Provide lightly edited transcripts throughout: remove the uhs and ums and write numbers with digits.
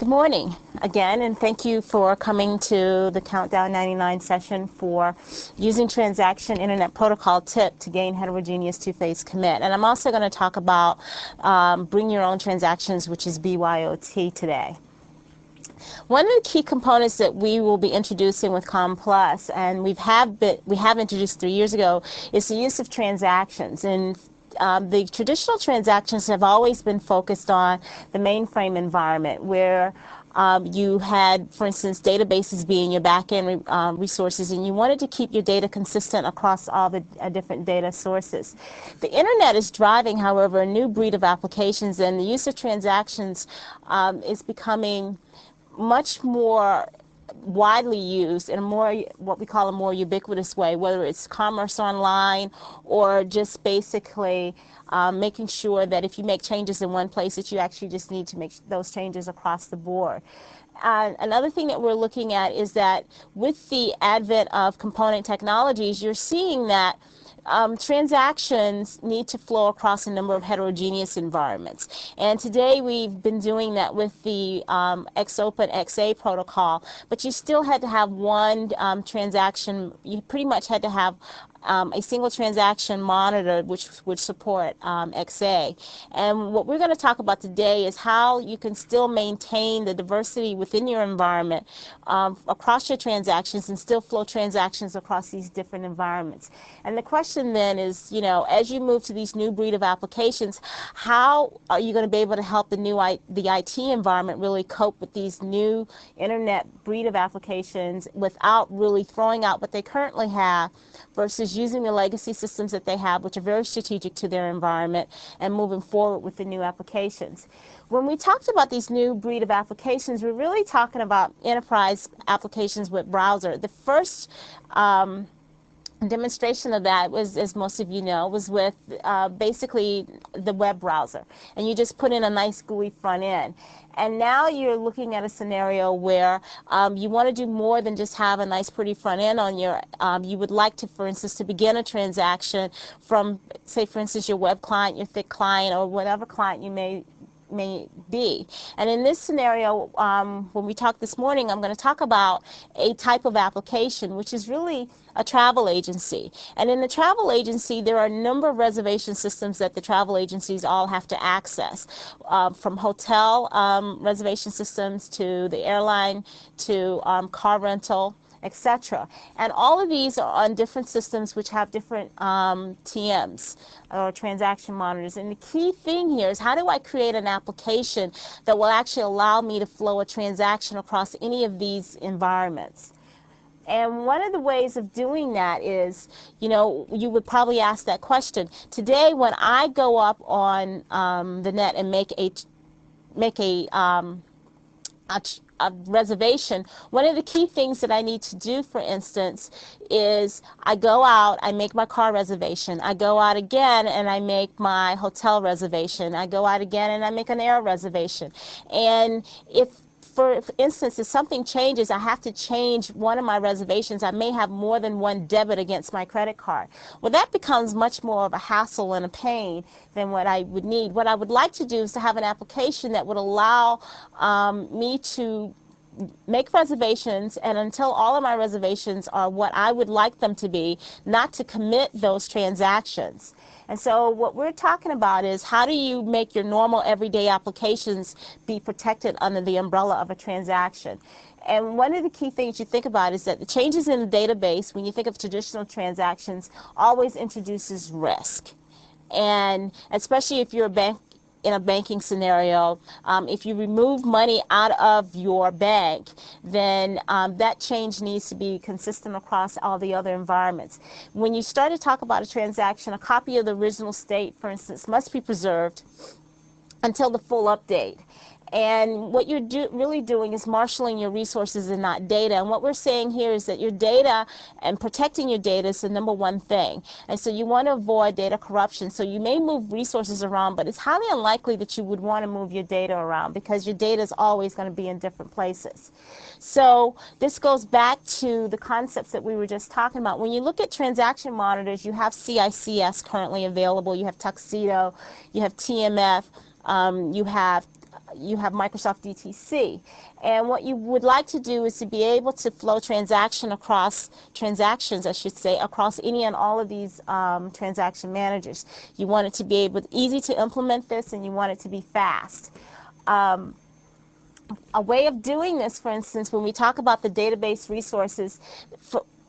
Good morning again, and thank you for coming to the Countdown 99 session for using transaction internet protocol tip to gain heterogeneous two-phase commit. And I'm also going to talk about bring your own transactions, which is BYOT today. One of the key components that we will be introducing with Com Plus, and we have introduced 3 years ago, is the use of transactions. And the traditional transactions have always been focused on the mainframe environment, where you had, for instance, databases being your back-end resources, and you wanted to keep your data consistent across all the different data sources. The internet is driving, however, a new breed of applications, and the use of transactions is becoming much more widely used in a more, what we call a more ubiquitous way, whether it's commerce online or just basically making sure that if you make changes in one place that you actually just need to make those changes across the board. Another thing that we're looking at is that with the advent of component technologies, you're seeing that transactions need to flow across a number of heterogeneous environments. And today we've been doing that with the XOpen XA protocol, but you still had to have one transaction. You pretty much had to have a single transaction monitor which would support XA. And what we're going to talk about today is how you can still maintain the diversity within your environment across your transactions and still flow transactions across these different environments. And the question then is, you know, as you move to these new breed of applications, how are you going to be able to help the IT environment really cope with these new internet breed of applications without really throwing out what they currently have versus using the legacy systems that they have, which are very strategic to their environment, and moving forward with the new applications. When we talked about these new breed of applications, we're really talking about enterprise applications with browser. The first demonstration of that was, as most of you know, was with basically the web browser. And you just put in a nice GUI front end. And now you're looking at a scenario where you want to do more than just have a nice pretty front end on your, you would like to, for instance, to begin a transaction from, say, for instance, your web client, your thick client, or whatever client you may be. And in this scenario, when we talk this morning, I'm going to talk about a type of application, which is really a travel agency. And in the travel agency, there are a number of reservation systems that the travel agencies all have to access, from hotel reservation systems to the airline to car rental, etc. And all of these are on different systems which have different TMs or transaction monitors. And the key thing here is, how do I create an application that will actually allow me to flow a transaction across any of these environments? And one of the ways of doing that is, you know, you would probably ask that question. Today, when I go up on the net and make a reservation, one of the key things that I need to do, for instance, is I go out, I make my car reservation, I go out again and I make my hotel reservation, I go out again and I make an air reservation. And if, for instance, if something changes, I have to change one of my reservations, I may have more than one debit against my credit card. Well, that becomes much more of a hassle and a pain than what I would need. What I would like to do is to have an application that would allow me to make reservations, and until all of my reservations are what I would like them to be, not to commit those transactions. And so what we're talking about is, how do you make your normal everyday applications be protected under the umbrella of a transaction? And one of the key things you think about is that the changes in the database, when you think of traditional transactions, always introduces risk. And especially if you're in a banking scenario, if you remove money out of your bank, then that change needs to be consistent across all the other environments. When you start to talk about a transaction, a copy of the original state, for instance, must be preserved until the full update. And what you're really doing is marshaling your resources and not data. And what we're saying here is that your data and protecting your data is the number one thing. And so you want to avoid data corruption. So you may move resources around, but it's highly unlikely that you would want to move your data around, because your data is always going to be in different places. So this goes back to the concepts that we were just talking about. When you look at transaction monitors, you have CICS currently available, you have Tuxedo, you have TMF, you have you have Microsoft DTC. And what you would like to do is to be able to flow transactions, I should say, across any and all of these transaction managers. You want it to be easy to implement this, and you want it to be fast. A way of doing this, for instance, when we talk about the database resources,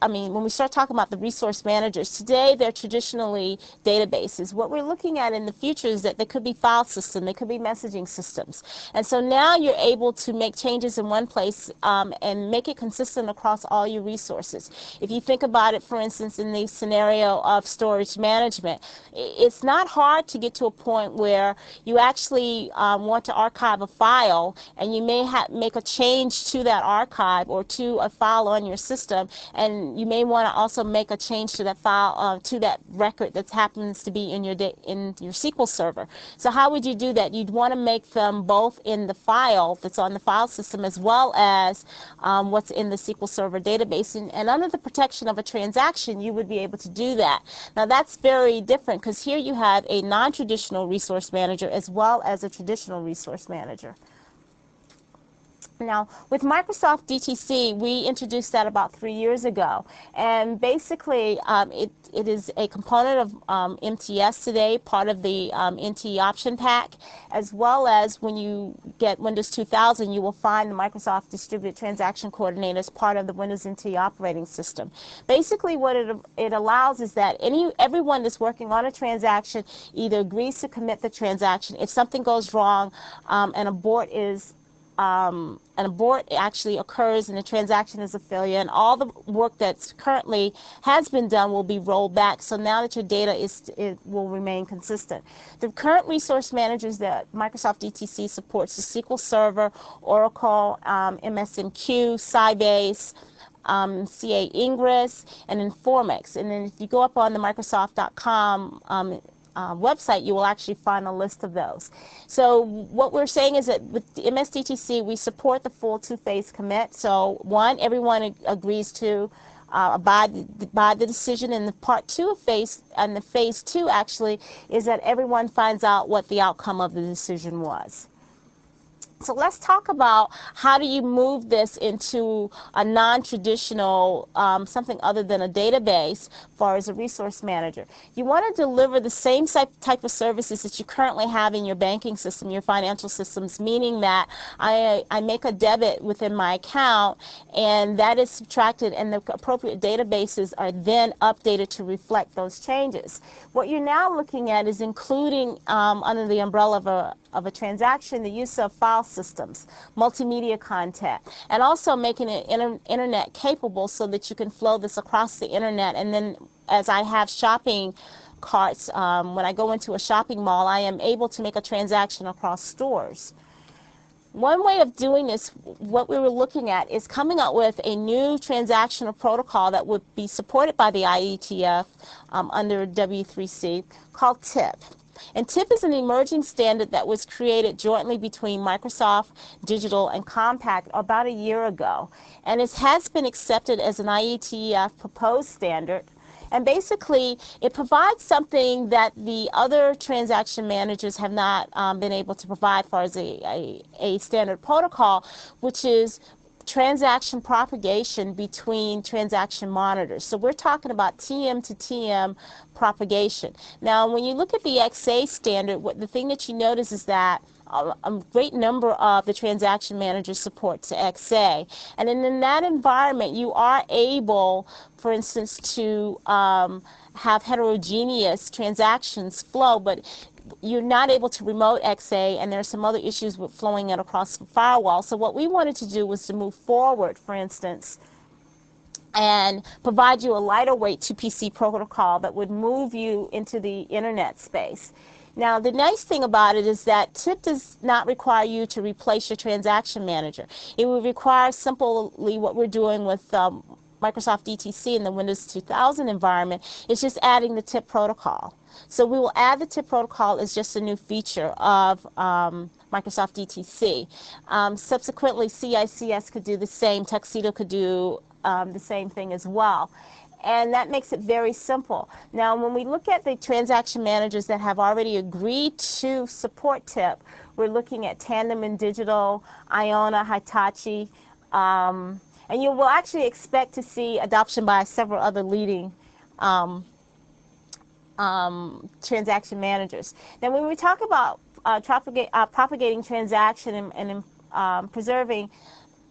when we start talking about the resource managers, today they're traditionally databases. What we're looking at in the future is that they could be file systems, they could be messaging systems. And so now you're able to make changes in one place and make it consistent across all your resources. If you think about it, for instance, in the scenario of storage management, it's not hard to get to a point where you actually want to archive a file, and you may make a change to that archive or to a file on your system, and you may want to also make a change to that file, to that record that happens to be in your SQL server. So how would you do that? You'd want to make them both in the file that's on the file system, as well as what's in the SQL Server database. And under the protection of a transaction, you would be able to do that. Now that's very different, because here you have a non-traditional resource manager as well as a traditional resource manager. Now, with Microsoft DTC, we introduced that about 3 years ago, and basically it is a component of MTS today, part of the NT option pack, as well as when you get Windows 2000, you will find the Microsoft Distributed Transaction Coordinator as part of the Windows NT operating system. Basically, what it allows is that everyone that's working on a transaction either agrees to commit the transaction. If something goes wrong, an abort actually occurs and the transaction is a failure, and all the work that's currently has been done will be rolled back. So now that your data will remain consistent. The current resource managers that Microsoft DTC supports is SQL Server, Oracle, MSNQ, Sybase, CA Ingress, and Informix. And then if you go up on the Microsoft.com website, you will actually find a list of those. So what we're saying is that with the MSDTC, we support the full two-phase commit. So one, everyone agrees to abide by the decision, and the part two of phase two actually is that everyone finds out what the outcome of the decision was. So let's talk about how do you move this into a non-traditional, something other than a database, as far as a resource manager. You want to deliver the same type of services that you currently have in your banking system, your financial systems, meaning that I make a debit within my account, and that is subtracted, and the appropriate databases are then updated to reflect those changes. What you're now looking at is including, under the umbrella of a transaction, the use of file systems, multimedia content, and also making it internet capable so that you can flow this across the internet. And then as I have shopping carts, when I go into a shopping mall, I am able to make a transaction across stores. One way of doing this, what we were looking at, is coming up with a new transactional protocol that would be supported by the IETF under W3C called TIP. And TIP is an emerging standard that was created jointly between Microsoft Digital and Compaq about a year ago. And it has been accepted as an IETF proposed standard. And basically, it provides something that the other transaction managers have not been able to provide, as far as a standard protocol, which is transaction propagation between transaction monitors. So we're talking about TM to TM propagation. Now, when you look at the XA standard, the thing that you notice is that a great number of the transaction managers support XA. And in that environment, you are able, for instance, to have heterogeneous transactions flow, but you're not able to remote XA, and there are some other issues with flowing it across the firewall. So what we wanted to do was to move forward, for instance, and provide you a lighter weight 2PC protocol that would move you into the internet space. Now, the nice thing about it is that TIP does not require you to replace your transaction manager. It would require simply what we're doing with Microsoft DTC in the Windows 2000 environment. It's just adding the TIP protocol. So we will add the TIP protocol as just a new feature of Microsoft DTC. Subsequently, CICS could do the same. Tuxedo could do the same thing as well. And that makes it very simple. Now, when we look at the transaction managers that have already agreed to support TIP, We're looking at Tandem and Digital, Iona, Hitachi, and you will actually expect to see adoption by several other leading transaction managers. Now, when we talk about propagating transaction and preserving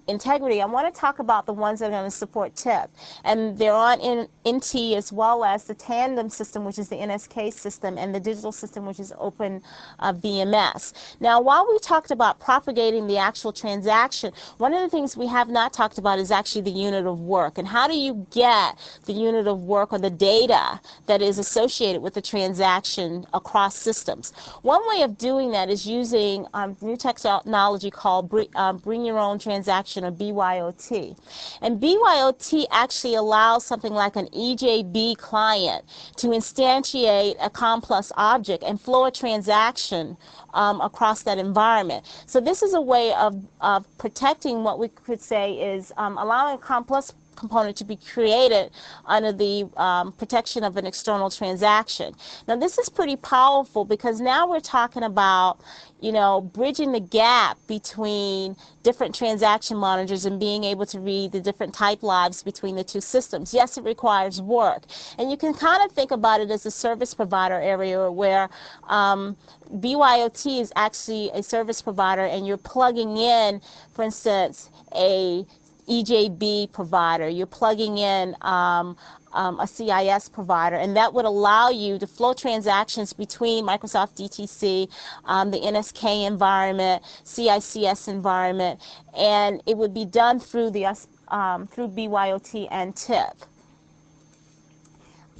integrity, I want to talk about the ones that are going to support TIP, and they're on NT as well as the Tandem system, which is the NSK system, and the digital system, which is Open VMS. Now, while we talked about propagating the actual transaction, one of the things we have not talked about is actually the unit of work, and how do you get the unit of work or the data that is associated with the transaction across systems. One way of doing that is using new technology called Bring Your Own Transaction, or BYOT. And BYOT actually allows something like an EJB client to instantiate a COM+ object and flow a transaction across that environment. So this is a way of protecting what we could say is allowing a COM+ component to be created under the protection of an external transaction. Now, this is pretty powerful because now we're talking about, you know, bridging the gap between different transaction monitors and being able to read the different type lives between the two systems. Yes, it requires work. And you can kind of think about it as a service provider area where BYOT is actually a service provider and you're plugging in, for instance, a EJB provider, you're plugging in a CIS provider, and that would allow you to flow transactions between Microsoft DTC, the NSK environment, CICS environment, and it would be done through the through BYOT and TIP.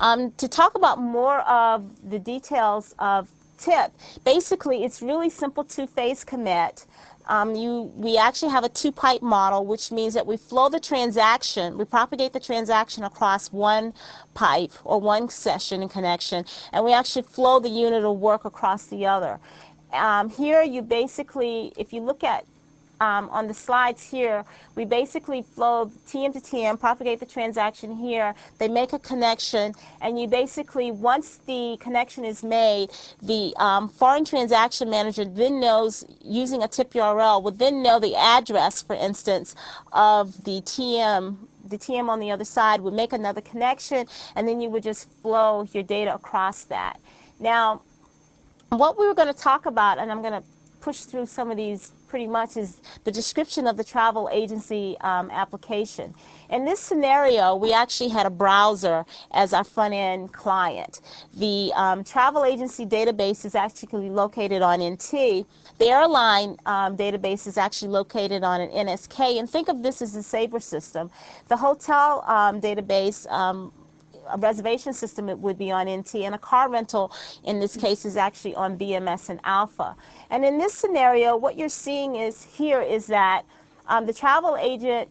To talk about more of the details of TIP, basically it's really simple two-phase commit. We actually have a two-pipe model, which means that we flow the transaction, we propagate the transaction across one pipe or one session and connection, and we actually flow the unit of work across the other. Here you basically, if you look at on the slides here, we basically flow TM to TM, propagate the transaction here, they make a connection, and you basically, once the connection is made, the foreign transaction manager then knows, using a TIP URL, would then know the address, for instance, of the TM. The TM on the other side would make another connection, and then you would just flow your data across that. Now, what we were going to talk about, and I'm going to push through some of these pretty much, is the description of the travel agency application. In this scenario, we actually had a browser as our front-end client. The travel agency database is actually located on NT. The airline database is actually located on an NSK, and think of this as a Sabre system. The hotel database, a reservation system, it would be on NT, and a car rental in this case is actually on BMS and Alpha. And in this scenario, what you're seeing is here is that the travel agent,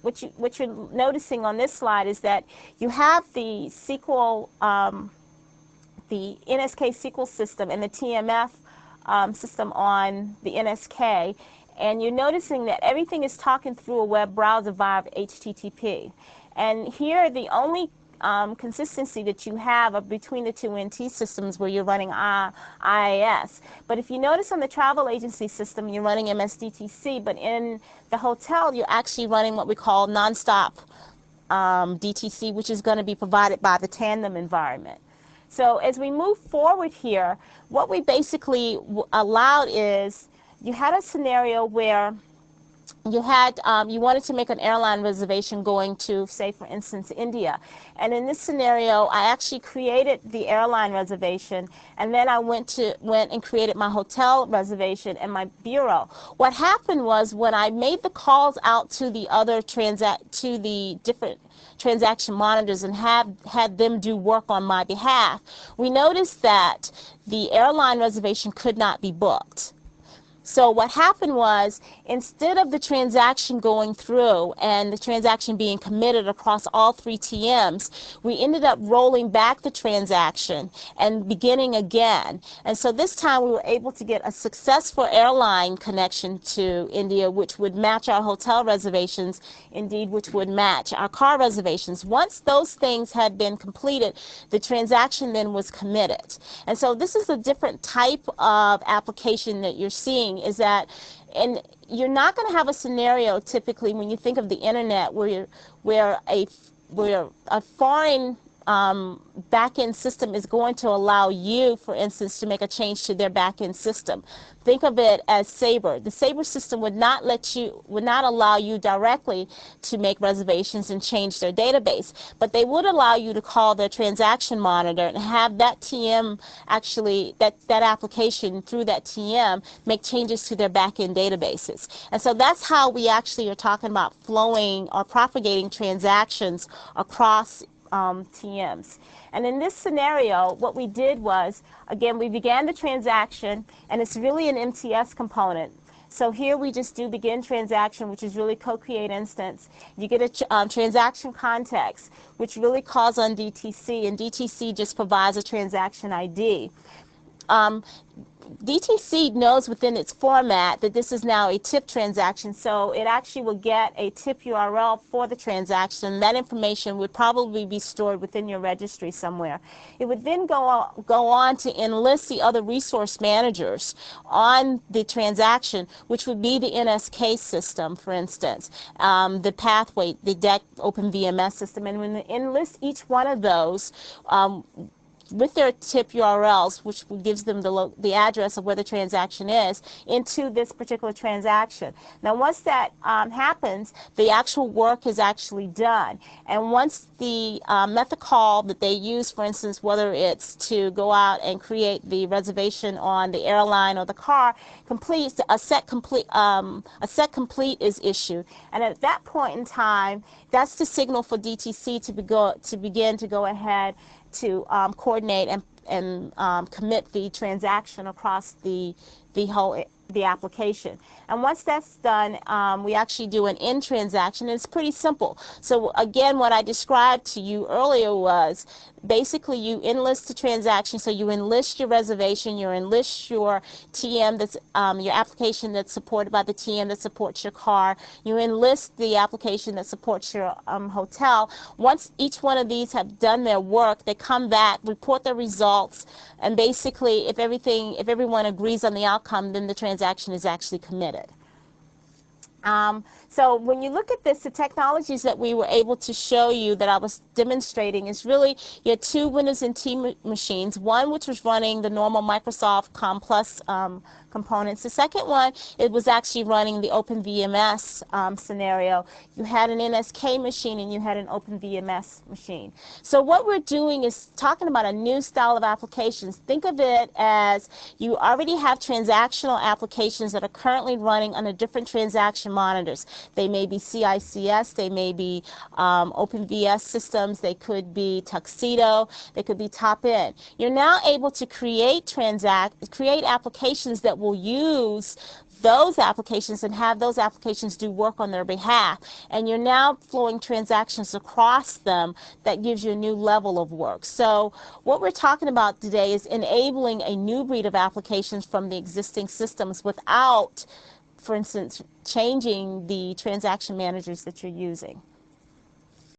what you're noticing on this slide is that you have the SQL, the NSK SQL system and the TMF system on the NSK, and you're noticing that everything is talking through a web browser via HTTP. And here, the only consistency that you have are between the two NT systems where you're running IIS. But if you notice on the travel agency system, you're running MSDTC, but in the hotel, you're actually running what we call nonstop DTC, which is going to be provided by the Tandem environment. So as we move forward here, what we basically allowed is, you had a scenario where you had you wanted to make an airline reservation going to, say, for instance, India. And in this scenario, I actually created the airline reservation, and then I went and created my hotel reservation and my bureau. What happened was, when I made the calls out to the other different transaction monitors and had them do work on my behalf, we noticed that the airline reservation could not be booked. So what happened was, instead of the transaction going through and the transaction being committed across all 3 TMs, we ended up rolling back the transaction and beginning again. And so this time we were able to get a successful airline connection to India, which would match our hotel reservations, indeed which would match our car reservations. Once those things had been completed, the transaction then was committed. And so this is a different type of application that you're seeing, is that, and you're not going to have a scenario typically when you think of the internet where a foreign back-end system is going to allow you, for instance, to make a change to their back-end system. Think of it as Sabre. The Sabre system would not allow you directly to make reservations and change their database, but they would allow you to call their transaction monitor and have that TM actually, that application through that TM make changes to their back-end databases. And so that's how we actually are talking about flowing or propagating transactions across TMs. And in this scenario, what we did was, again, we began the transaction, and it's really an MTS component. So here we just do begin transaction, which is really co-create instance. You get a transaction context, which really calls on DTC, and DTC just provides a transaction ID. DTC knows within its format that this is now a tip transaction, so it actually will get a tip URL for the transaction. That information would probably be stored within your registry somewhere. It would then go on to enlist the other resource managers on the transaction, which would be the NSK system, for instance, the pathway, the DEC OpenVMS system, and when they enlist each one of those, with their tip URLs, which gives them the address of where the transaction is, into this particular transaction. Now, once that happens, the actual work is actually done. And once the method call that they use, for instance, whether it's to go out and create the reservation on the airline or the car, completes, a set complete is issued. And at that point in time, that's the signal for DTC to begin to go ahead to coordinate and commit the transaction across the application. And once that's done, we actually do an end transaction, and it's pretty simple. So again, what I described to you earlier was basically you enlist the transaction. So you enlist your reservation, you enlist your TM that's your application that's supported by the TM that supports your car, you enlist the application that supports your hotel. Once each one of these have done their work, they come back, report their results, and basically if everyone agrees on the outcome, then the transaction is actually committed. So when you look at this, the technologies that we were able to show you that I was demonstrating is really, you had 2 Windows NT machines, one which was running the normal Microsoft Com Plus components. The second one, it was actually running the OpenVMS scenario. You had an NSK machine and you had an OpenVMS machine. So what we're doing is talking about a new style of applications. Think of it as you already have transactional applications that are currently running under different transaction monitors. They may be CICS, they may be OpenVS systems, they could be Tuxedo, they could be Top-In. You're now able to create applications that will use those applications and have those applications do work on their behalf. And you're now flowing transactions across them that gives you a new level of work. So what we're talking about today is enabling a new breed of applications from the existing systems without, for instance, changing the transaction managers that you're using.